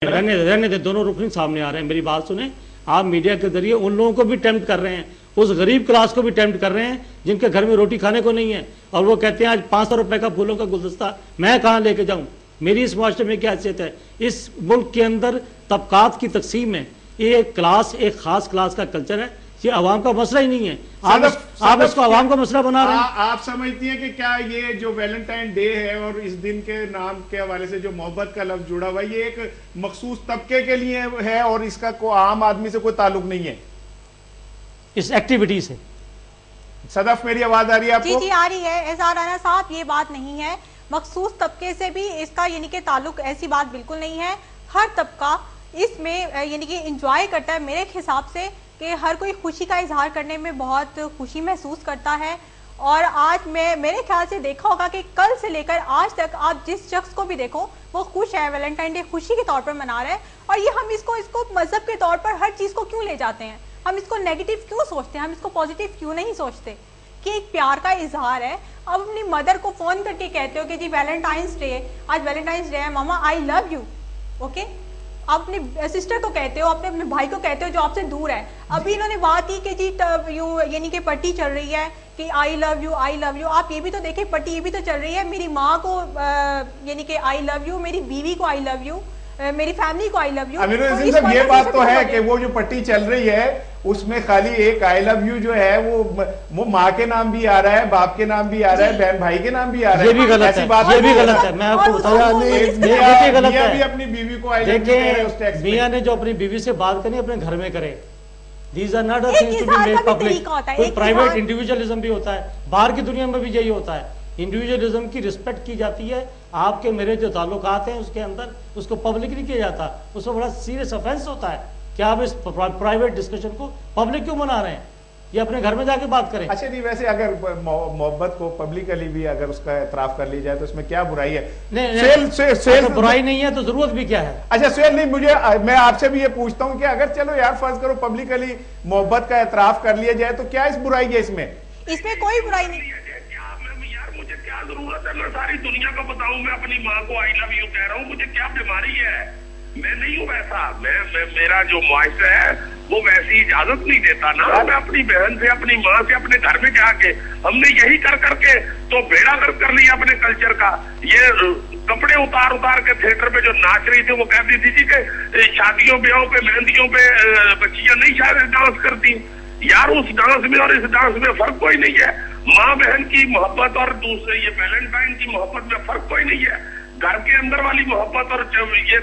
रहने दे, दोनों रुकनी सामने आ रहे हैं। मेरी बात सुने, आप मीडिया के जरिए उन लोगों को भी टेम्प्ट कर रहे हैं, उस गरीब क्लास को भी टेम्प्ट कर रहे हैं जिनके घर में रोटी खाने को नहीं है, और वो कहते हैं आज 500 रुपए का फूलों का गुलदस्ता मैं कहाँ लेके जाऊं। मेरी इस माशरे में क्या हैसियत है? इस मुल्क के अंदर तबकात की तकसीम है, ये एक क्लास, एक खास क्लास का कल्चर है, ये अवाम का मसला ही नहीं है। आप इसको अवाम का मसला बना रहे हैं। आप समझती हैं कि क्या ये जो वैलेंटाइन डे है और इस दिन के नाम के हवाले से जो मोहब्बत का लफ्ज जुड़ा हुआ है, ये एक मखसूस तबके के लिए है और इसका आम आदमी से कोई ताल्लुक नहीं है इस एक्टिविटी से? सदफ, मेरी आवाज आ रही है आपको? जी जी आ रही है। एजाज राना साहब, ये बात नहीं है, मखसूस तबके से भी इसका यानी कि ताल्लुक, ऐसी बात बिल्कुल नहीं है। हर तबका इसमें यानी कि इंजॉय करता है मेरे हिसाब से, कि हर कोई खुशी का इजहार करने में बहुत खुशी महसूस करता है। और आज मेरे ख्याल से देखा होगा कि कल से लेकर आज तक आप जिस शख्स को भी देखो वो खुश है, वैलेंटाइन डे खुशी के तौर पर मना रहा है। और ये हम इसको मजहब के तौर पर हर चीज को क्यों ले जाते हैं? हम इसको नेगेटिव क्यों सोचते हैं? हम इसको पॉजिटिव क्यों नहीं सोचते कि एक प्यार का इजहार है। अब अपनी मदर को फोन करके कहते हो कि जी वैलेंटाइंस डे, आज वैलेंटाइंस डे है, मामा आई लव यू, ओके। अपने सिस्टर को कहते हो, अपने भाई को कहते हो जो आपसे दूर है। अभी इन्होंने बात की कि जी यानी कि पट्टी चल रही है कि I love you, I love you. आप ये भी तो देखें, पट्टी ये भी तो चल रही है, मेरी माँ को यानी कि आई लव यू, मेरी बीवी को आई लव यू, मेरी फैमिली को आई लव यू। ये बात तो है कि वो जो पट्टी चल रही है उसमें खाली एक आई लव यू जो है वो माँ के नाम भी आ रहा है, बाप के नाम भी आ रहा है, बहन भाई के नाम भी आ रहा है। ये भी गलत है, ये भी गलत है। मैं आपको बताऊं, ये गलत है। अपनी बीवी को आई लव यू कह रहे हैं उस टेक्स्ट में। मियां ने जो अपनी बीवी से बात करनी अपने घर में करे। These are not things to be made public। कोई प्राइवेट इंडिविजुअलिज्म भी होता है, बाहर की दुनिया में भी यही होता है। इंडिविजुअलिज्म की रिस्पेक्ट की जाती है, आपके मेरे जो ताल्लुकात हैं उसके अंदर उसको पब्लिक नहीं किया जाता। उसमें बड़ा सीरियस ऑफेंस होता है कि आप इस प्राइवेट डिस्कशन को पब्लिक क्यों बना रहे हैं? ये अपने घर में जाके बात करें। अच्छा नहीं, वैसे अगर मोहब्बत को पब्लिकली भी अगर उसका एतराफ कर ली जाए तो इसमें क्या बुराई है? नहीं, बुराई नहीं है तो जरूरत भी क्या है? अच्छा सुहेल, नहीं, मैं आपसे भी ये पूछता हूँ कि अगर चलो यार फर्ज करो पब्लिकली मोहब्बत का एतराफ कर लिया जाए तो क्या इस बुराई है इसमें? इसमें कोई बुराई नहीं। यार मुझे क्या जरूरत है, मैं सारी दुनिया को बताऊं मैं अपनी माँ को आई लव यू कह रहा हूँ? मुझे क्या बीमारी है? मैं नहीं हूँ वैसा। मेरा जो मुआशरा है वो वैसी इजाजत नहीं देता ना। मैं अपनी बहन से, अपनी माँ से, अपने घर में जाके हमने यही कर करके तो बेड़ा कर लिया अपने कल्चर का। ये कपड़े उतार के थिएटर पे जो नाच रही थी वो कहती थी जी कि शादियों ब्याहों पे, मेहंदियों पे बच्चियां नहीं शायद डांस करती। यार उस डांस में और इस डांस में फर्क कोई नहीं है। माँ बहन की मोहब्बत और दूसरे ये वैलेंटाइन की मोहब्बत में फर्क कोई नहीं है। घर के अंदर वाली मोहब्बत और ये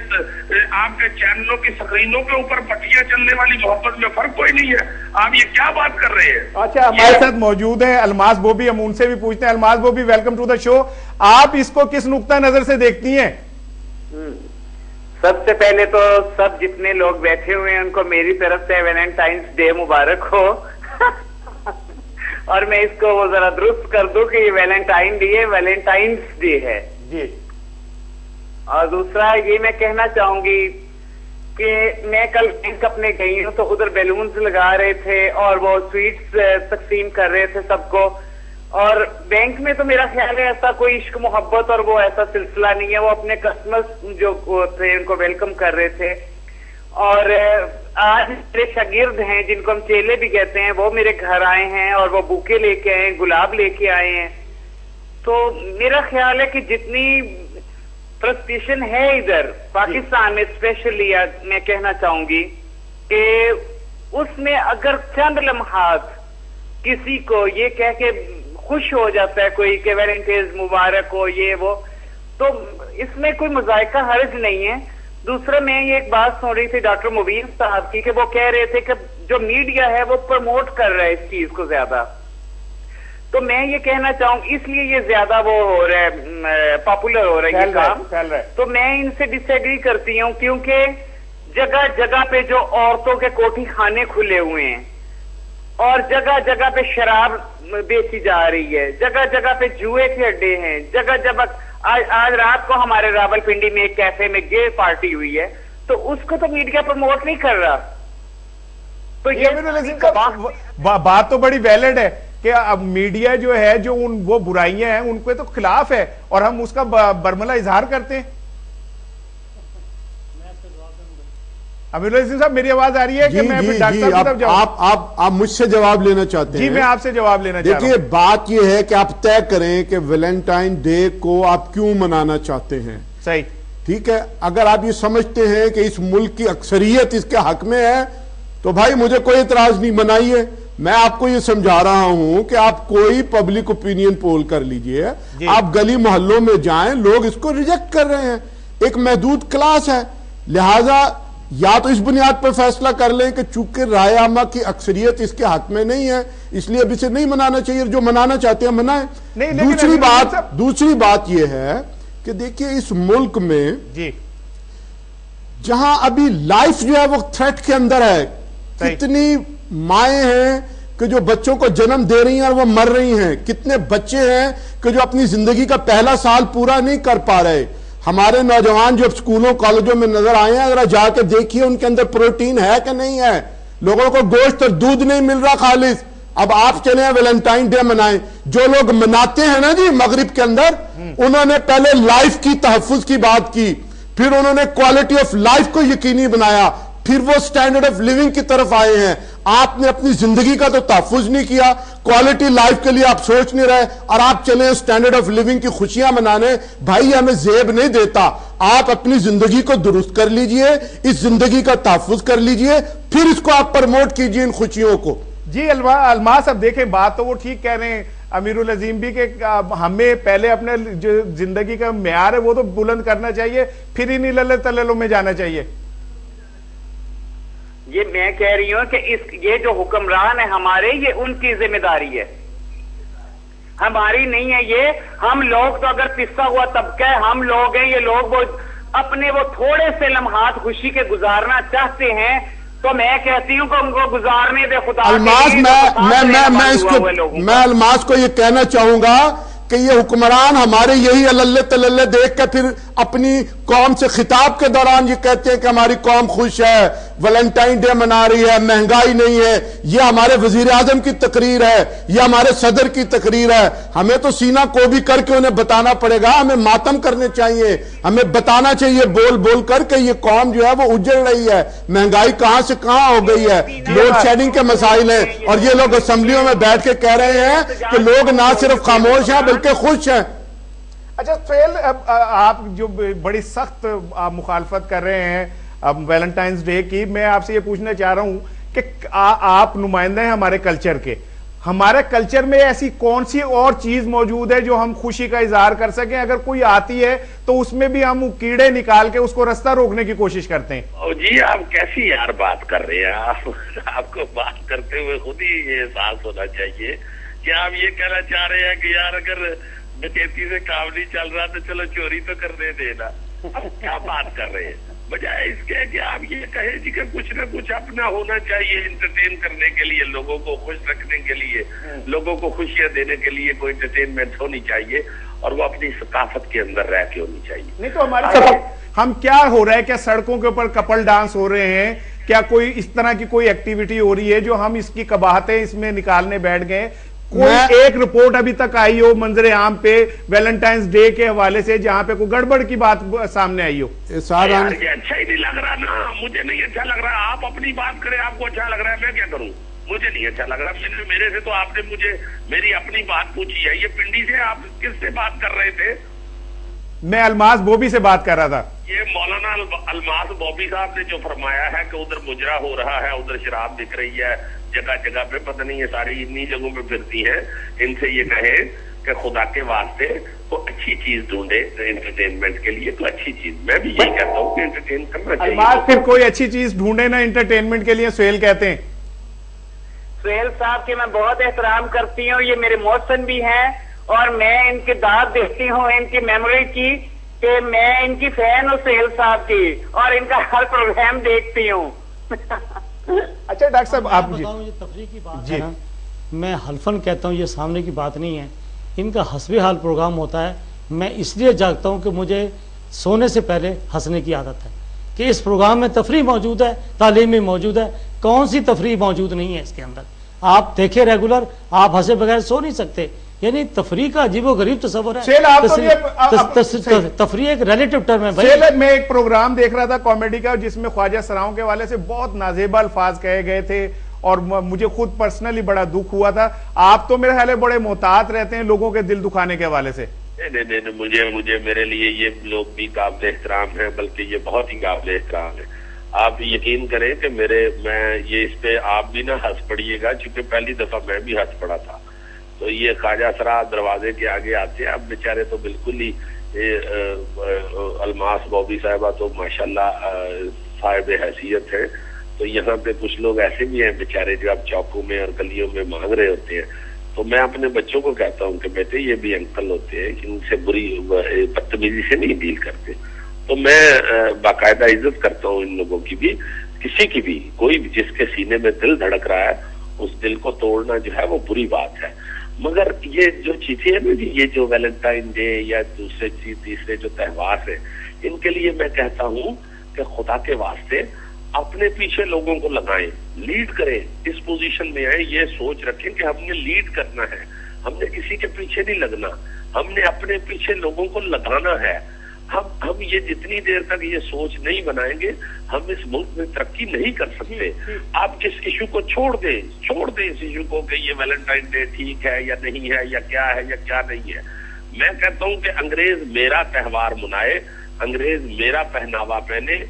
आपके चैनलों की स्क्रीनों के ऊपर पट्टियां चलने वाली मोहब्बत में फर्क कोई नहीं है। आप ये क्या बात कर रहे हैं? अच्छा, हमारे साथ मौजूद है अलमास बोबी, हम उनसे भी पूछते हैं। Almas Bobby, welcome to the show. आप इसको किस नुक्ता नजर से देखती हैं? सबसे पहले तो सब जितने लोग बैठे हुए हैं उनको मेरी तरफ से वैलेंटाइंस डे मुबारक हो। और मैं इसको वो जरा दुरुस्त कर दूं कि ये वैलेंटाइन डे है, वैलेंटाइंस डे है जी। और दूसरा ये मैं कहना चाहूंगी कि मैं कल बैंक अपने गई हूँ तो उधर बैलून्स लगा रहे थे और वो स्वीट्स तकसीम कर रहे थे सबको। और बैंक में तो मेरा ख्याल है ऐसा कोई इश्क मोहब्बत और वो ऐसा सिलसिला नहीं है। वो अपने कस्टमर्स जो थे उनको वेलकम कर रहे थे। और आज मेरे शागिर्द हैं जिनको हम चेले भी कहते हैं, वो मेरे घर आए हैं और वो बुके लेके आए, गुलाब लेके आए हैं। तो मेरा ख्याल है कि जितनी फ्रस्ट्रेशन है इधर पाकिस्तान में स्पेशली, मैं कहना चाहूंगी कि उसमें अगर चंद लम्हात किसी को ये कह के खुश हो जाता है कोई कि वैलेंटाइंस मुबारक हो ये वो, तो इसमें कोई मुजायका हर्ज नहीं है। दूसरा मैं ये एक बात सुन रही थी डॉक्टर मुबीन साहब की कि वो कह रहे थे कि जो मीडिया है वो प्रमोट कर रहा है इस चीज को ज्यादा। तो मैं ये कहना चाहूंगी इसलिए ये ज्यादा वो हो रहा है, पॉपुलर हो रहा है ये काम। तो मैं इनसे डिसएग्री करती हूँ क्योंकि जगह जगह पे जो औरतों के कोठी खाने खुले हुए हैं और जगह जगह पे शराब बेची जा रही है, जगह जगह पे जुए के अड्डे हैं, जगह जगह आज रात को हमारे रावलपिंडी में एक कैफे में गे पार्टी हुई है, तो उसको तो मीडिया प्रमोट नहीं कर रहा। तो ये बात तो बड़ी वैलिड है कि अब मीडिया जो है जो वो बुराइयां हैं उनके तो खिलाफ है और हम उसका बरमला इजहार करते हैं। अमीरुल अजीम साहब, मेरी आवाज आ रही है कि मैं फिर डॉक्टर साहब की तरफ जाऊं? आप मुझसे जवाब लेना चाहते हैं? जी, मैं आपसे जवाब लेना चाहता हूं। देखिए, बात यह है कि आप तय करें कि वैलेंटाइन डे को आप क्यों मनाना चाहते हैं। सही, ठीक है। अगर आप ये समझते हैं कि इस मुल्क की अक्सरियत इसके हक में है तो भाई मुझे कोई इतराज नहीं, मनाइए। मैं आपको ये समझा रहा हूं कि आप कोई पब्लिक ओपिनियन पोल कर लीजिए, आप गली मोहल्लों में जाएं, लोग इसको रिजेक्ट कर रहे हैं। एक महदूद क्लास है, लिहाजा या तो इस बुनियाद पर फैसला कर लें कि चूंकि राय आमा की अक्सरियत इसके हक में नहीं है इसलिए अब इसे नहीं मनाना चाहिए, जो मनाना चाहते हैं मनाएं। दूसरी बात यह है कि देखिए, इस मुल्क में जी जहां अभी लाइफ जो है वो थ्रेट के अंदर है, कितनी माएं हैं कि जो बच्चों को जन्म दे रही हैं और वो मर रही हैं, कितने बच्चे हैं कि जो अपनी जिंदगी का पहला साल पूरा नहीं कर पा रहे। हमारे नौजवान जो स्कूलों कॉलेजों में नजर आए हैं, अगर जाके देखिए उनके अंदर प्रोटीन है कि नहीं है। लोगों को गोश्त और दूध नहीं मिल रहा खालिस। अब आप चले वैलेंटाइन डे मनाएं। जो लोग मनाते हैं ना जी मगरिब के अंदर, उन्होंने पहले लाइफ की तहफ्फुज की बात की, फिर उन्होंने क्वालिटी ऑफ लाइफ को यकीनी बनाया, फिर वो स्टैंडर्ड ऑफ लिविंग की तरफ आए हैं। आपने अपनी जिंदगी का तो तहफ्फुज नहीं किया, क्वालिटी लाइफ के लिए आप सोच नहीं रहे, और आप चले स्टैंडर्ड ऑफ लिविंग की खुशियां मनाने। भाई हमें जेब नहीं देता, आप अपनी जिंदगी को दुरुस्त कर लीजिए, इस जिंदगी का तहफ्फुज कर लीजिए, फिर इसको आप प्रमोट कीजिए इन खुशियों को। जी अलमास, अब देखें, बात तो वो ठीक कह रहे हैं अमीरुल अजीम भी, कि हमें पहले अपने जो जिंदगी का मेयार है वो तो बुलंद करना चाहिए, फिर इन्हीं लल्ले तल्लों में जाना चाहिए। ये मैं कह रही हूँ कि ये जो हुक्मरान है हमारे, ये उनकी जिम्मेदारी है, हमारी नहीं है ये। हम लोग तो अगर पिसा हुआ तबका है, हम लोग हैं, ये लोग वो अपने वो थोड़े से लम्हात खुशी के गुजारना चाहते हैं, तो मैं कहती हूँ कि उनको गुजारने दे खुदा। अलमास, मैं अलमास को ये कहना चाहूंगा कि ये हुक्मरान हमारे यही अल्ले तल्ले देख के फिर अपनी कौम से खिताब के दौरान ये कहते हैं कि हमारी कौम खुश है, वैलेंटाइन डे मना रही है, महंगाई नहीं है। ये हमारे वजीर आजम की तकरीर है, ये हमारे सदर की तकरीर है। हमें तो सीना को भी करके उन्हें बताना पड़ेगा, हमें मातम करने चाहिए, हमें बताना चाहिए बोल बोल करके ये कौम जो है वो उजड़ रही है, महंगाई कहां से कहां हो गई है, लोड शेडिंग के मसाइल हैं, और ये लोग असेंबलियों में बैठ के कह रहे हैं कि लोग ना सिर्फ खामोश हैं बल्कि खुश हैं। अच्छा सुहेल, आप जो बड़ी सख्त मुखालफत कर रहे हैं वैलेंटाइंस डे की, मैं आपसे ये पूछना चाह रहा हूं कि आप नुमाइंदे हैं हमारे कल्चर के, हमारे कल्चर में ऐसी कौन सी और चीज मौजूद है जो हम खुशी का इजहार कर सकें? अगर कोई आती है तो उसमें भी हम कीड़े निकाल के उसको रास्ता रोकने की कोशिश करते हैं। जी आप कैसी यार बात कर रहे हैं आपको बात करते हुए खुद ही ये एहसास होना चाहिए कि आप ये कहना चाह रहे हैं कि यार अगर डकैती से काम नहीं चल रहा तो चलो चोरी तो करने देना। अब क्या बात कर रहे हैं, बजाय इसके कि आप ये कहें जी कि कुछ ना कुछ अपना होना चाहिए इंटरटेन करने के लिए, लोगों को खुश रखने के लिए, लोगों को खुशियां देने के लिए कोई इंटरटेनमेंट होनी चाहिए, और वो अपनी सकाफत के अंदर रह के होनी चाहिए। नहीं तो हमारे हम क्या हो रहा है, क्या सड़कों के ऊपर कपल डांस हो रहे हैं, क्या कोई इस तरह की कोई एक्टिविटी हो रही है जो हम इसकी कबाहतें इसमें निकालने बैठ गए? कोई एक रिपोर्ट अभी तक आई हो मंजरे आम पे वैलेंटाइंस डे के हवाले से जहां पे कोई गड़बड़ की बात सामने आई हो? ये अच्छा ही नहीं लग रहा ना, मुझे नहीं अच्छा लग रहा। आप अपनी बात करें, आपको अच्छा लग रहा है, मैं क्या करूं? मुझे नहीं अच्छा लग रहा। मेरे से तो आपने मुझे मेरी अपनी बात पूछी है। ये पिंडी से आप किससे बात कर रहे थे? मैं अलमास बॉबी से बात कर रहा था। ये मौलाना अलमास बॉबी साहब ने जो फरमाया है कि उधर मुजरा हो रहा है, उधर शराब बिक रही है, जगह जगह पे पता नहीं ये सारी इन्हीं जगहों पे फिरती हैं, इनसे ये कहे कि खुदा के वास्ते तो अच्छी चीज ढूंढे एंटरटेनमेंट के लिए, तो अच्छी चीज। मैं भी यही कहता हूँ कि एंटरटेन करना चाहिए। अलमास फिर कोई अच्छी चीज ढूंढे ना एंटरटेनमेंट के लिए, सुहेल कहते हैं। सुहेल साहब की मैं बहुत एहतराम करती हूँ, ये मेरे मौसन भी हैं, और मैं इनकी दाद देती हूँ इनकी मेमोरी की, कि मैं इनकी फैन हूँ सुहेल साहब की, और इनका हर प्रोग्राम देखती हूँ। अच्छा डॉक्टर साहब, आप बताऊं ये तफरीह की बात है ना, मैं हल्फन कहता हूँ, ये सामने की बात नहीं है। इनका हस्बे हाल प्रोग्राम होता है। मैं इसलिए जागता हूँ कि मुझे सोने से पहले हंसने की आदत है, कि इस प्रोग्राम में तफरीह मौजूद है, तालीम भी मौजूद है। कौन सी तफरीह मौजूद नहीं है इसके अंदर? आप देखें रेगुलर, आप हंसे बगैर सो नहीं सकते। यानी तफरी का अजीबो गरीब तस्वर है। सेल, आप तो तफरी एक रिलेटिव टर्म है भाई। सेल, मैं एक प्रोग्राम देख रहा था कॉमेडी का जिसमें ख्वाजा सराओं के वाले से बहुत नाजेबा अल्फाज कहे गए थे और मुझे खुद पर्सनली बड़ा दुख हुआ था। आप तो मेरे ख्याल बड़े मोहतात रहते हैं लोगों के दिल दुखाने के हवाले से। नहीं, मुझे मेरे लिए ये लोग भी काबिल एहतराम है, बल्कि ये बहुत ही काबिल एहतराम है। आप यकीन करें कि मैं ये इस पे आप भी ना हंस पड़िएगा, क्योंकि पहली दफा मैं भी हंस पड़ा था। तो ये ख्वाजा सरा दरवाजे के आगे आते हैं, अब बेचारे तो बिल्कुल ही अलमास बॉबी साहिबा तो माशाल्लाह साहिब हैसियत है। तो यहाँ पे कुछ लोग ऐसे भी हैं बेचारे जो अब चौकों में और गलियों में मांग रहे होते हैं। तो मैं अपने बच्चों को कहता हूँ कि बेटे ये भी अंकल होते हैं, कि उनसे बुरी बदतमीजी से नहीं डील करते। तो मैं बाकायदा इज्जत करता हूँ इन लोगों की भी, किसी की भी, कोई भी जिसके सीने में दिल धड़क रहा है उस दिल को तोड़ना जो है वो बुरी बात है। मगर ये जो चीजें है ना, ये जो वैलेंटाइन डे या दूसरे तीसरे जो त्योहार है, इनके लिए मैं कहता हूँ कि खुदा के वास्ते अपने पीछे लोगों को लगाएं, लीड करें, इस पोजीशन में आए, ये सोच रखें कि हमने लीड करना है, हमने किसी के पीछे नहीं लगना, हमने अपने पीछे लोगों को लगाना है। हम ये जितनी देर तक ये सोच नहीं बनाएंगे, हम इस मुल्क में तरक्की नहीं कर सकते। आप जिस इशू को छोड़ दें इस इशू को कि ये वैलेंटाइन डे ठीक है या नहीं है, या क्या है या क्या नहीं है। मैं कहता हूँ कि अंग्रेज मेरा त्योहार मनाए, अंग्रेज मेरा पहनावा पहने,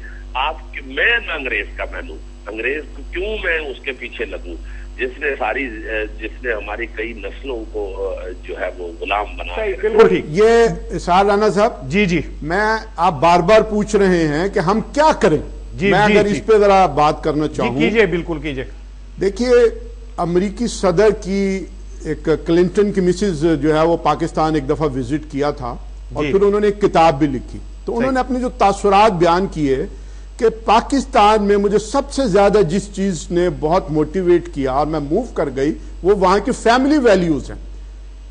मैं न अंग्रेज का पहनूं, अंग्रेज क्यों मैं उसके पीछे लगूं जिसने हमारी कई नस्लों को जो है वो गुलाम बनाया। बिल्कुल ठीक। ये इसार राना साहब, जी मैं, आप बार बार पूछ रहे हैं कि हम क्या करें, मैं अगर इस पे जरा बात करना चाहूँ। कीजिए, बिल्कुल कीजिए। देखिए, अमेरिकी सदर की एक क्लिंटन की मिसेज जो है वो पाकिस्तान एक दफा विजिट किया था और फिर उन्होंने एक किताब भी लिखी। तो उन्होंने अपने जो तासुरात बयान किए कि पाकिस्तान में मुझे सबसे ज्यादा जिस चीज ने बहुत मोटिवेट किया और मैं मूव कर गई, वो वहां की फैमिली वैल्यूज हैं।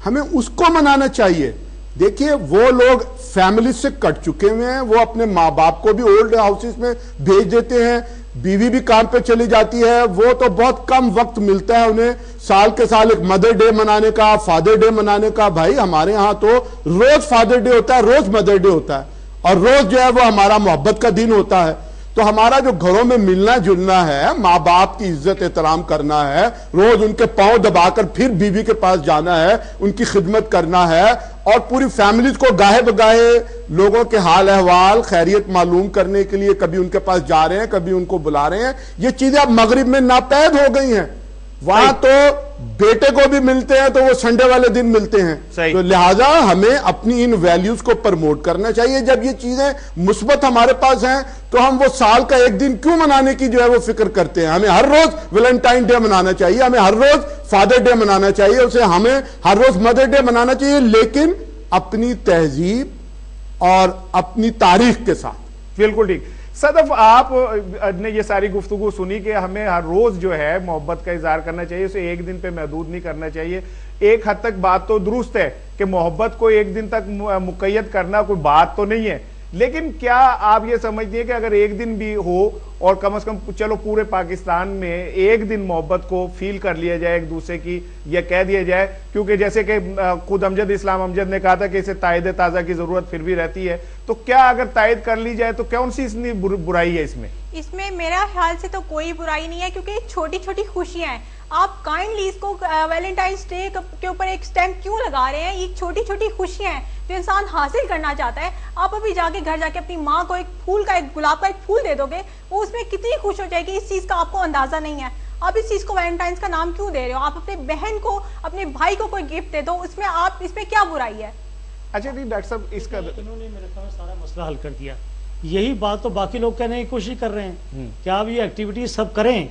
हमें उसको मनाना चाहिए। देखिए, वो लोग फैमिली से कट चुके हुए हैं, वो अपने माँ बाप को भी ओल्ड हाउसेस में भेज देते हैं, बीवी भी काम पे चली जाती है, वो तो बहुत कम वक्त मिलता है उन्हें साल के साल एक मदर डे मनाने का, फादर डे मनाने का। भाई हमारे यहाँ तो रोज फादर डे होता है, रोज मदर डे होता है, और रोज जो है वो हमारा मोहब्बत का दिन होता है। तो हमारा जो घरों में मिलना जुलना है, माँ बाप की इज्जत एहतराम करना है, रोज उनके पांव दबाकर फिर बीवी के पास जाना है, उनकी खिदमत करना है, और पूरी फैमिली को गाहे बगाहे लोगों के हाल अहवाल खैरियत मालूम करने के लिए कभी उनके पास जा रहे हैं, कभी उनको बुला रहे हैं। ये चीजें अब मगरिब में नापैद हो गई हैं। वहां तो बेटे को भी मिलते हैं तो वो संडे वाले दिन मिलते हैं। तो लिहाजा हमें अपनी इन वैल्यूज को प्रमोट करना चाहिए। जब ये चीजें मुस्बत हमारे पास हैं तो हम वो साल का एक दिन क्यों मनाने की जो है वो फिक्र करते हैं। हमें हर रोज वैलेंटाइन डे मनाना चाहिए, हमें हर रोज फादर डे मनाना चाहिए, उसे हमें हर रोज मदर डे मनाना चाहिए, लेकिन अपनी तहजीब और अपनी तारीख के साथ। बिल्कुल ठीक। सदफ, आप ने ये सारी गुफ्तगू सुनी कि हमें हर रोज जो है मोहब्बत का इजहार करना चाहिए, उसे एक दिन पे महदूद नहीं करना चाहिए। एक हद तक बात तो दुरुस्त है कि मोहब्बत को एक दिन तक मुक़य्यद करना कोई बात तो नहीं है, लेकिन क्या आप ये समझते हैं कि अगर एक दिन भी हो और कम से कम चलो पूरे पाकिस्तान में एक दिन मोहब्बत को फील कर लिया जाए एक दूसरे की, या कह दिया जाए, क्योंकि जैसे कि खुद अमजद इस्लाम अमजद ने कहा था कि इसे तायद ताज़ा की जरूरत फिर भी रहती है, तो क्या अगर तायद कर ली जाए तो कौन सी इतनी बुराई है इसमें मेरा ख्याल से तो कोई बुराई नहीं है, क्योंकि छोटी छोटी खुशियां हैं। आप काइंडली इसको वैलेंटाइंस डे के ऊपर एक स्टैम्प क्यों लगा रहे हैं? ये छोटी छोटी खुशियां हैं जो इंसान हासिल करना चाहता है। आप अभी जाके घर जाके अपनी माँ को एक फूल का, एक गुलाब का एक फूल दे दोगे, वो उसमें कितनी खुश हो जाएगी, इस चीज का आपको अंदाजा नहीं है। आप इस चीज को वैलेंटाइंस का नाम क्यों दे रहे हो? आप अपने बहन को, अपने भाई को कोई गिफ्ट दे दो, इसमें क्या बुराई है? अच्छा नहीं डॉक्टर साहब, इसका इन्होंने मेरे ख्याल सारा मसला हल कर दिया। यही बात तो बाकी लोग कहने की कोशिश कर रहे हैं कि आप ये एक्टिविटी सब करें,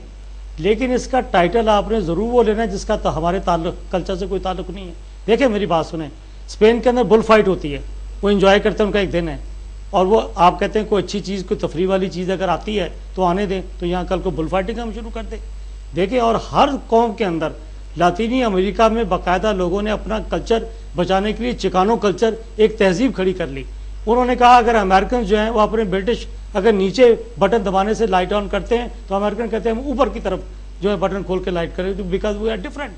लेकिन इसका टाइटल आपने जरूर वो लेना है जिसका तो हमारे कल्चर से कोई ताल्लुक नहीं है। देखिए मेरी बात सुने, स्पेन के अंदर बुल फाइट होती है, वो एंजॉय करते हैं, उनका एक दिन है, और वो आप कहते हैं कोई अच्छी चीज़, कोई तफरी वाली चीज़ अगर आती है तो आने दें, तो यहाँ कल को बुल फाइटिंग हम शुरू कर दें। देखिए, और हर कौम के अंदर लातीनी अमेरिका में बाकायदा लोगों ने अपना कल्चर बचाने के लिए चिकानो कल्चर एक तहजीब खड़ी कर ली। उन्होंने कहा अगर अमेरिकन जो हैं वो अपने ब्रिटिश अगर नीचे बटन दबाने से लाइट ऑन करते हैं तो अमेरिकन कहते हैं हम ऊपर की तरफ जो है बटन खोल के लाइट करें, बिकॉज वी आर डिफरेंट।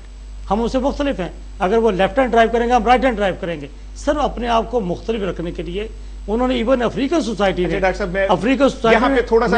ہم اسے مختلف ہیں. اگر وہ لیفٹ ہینڈ ڈرائیو کریں گے ہم رائٹ ہینڈ ڈرائیو کریں گے. صرف اپنے آپ کو مختلف رکھنے کے لیے انہوں نے ایون افریقن سوسائٹی نے ڈاکٹر صاحب افریقن یہاں پہ تھوڑا سا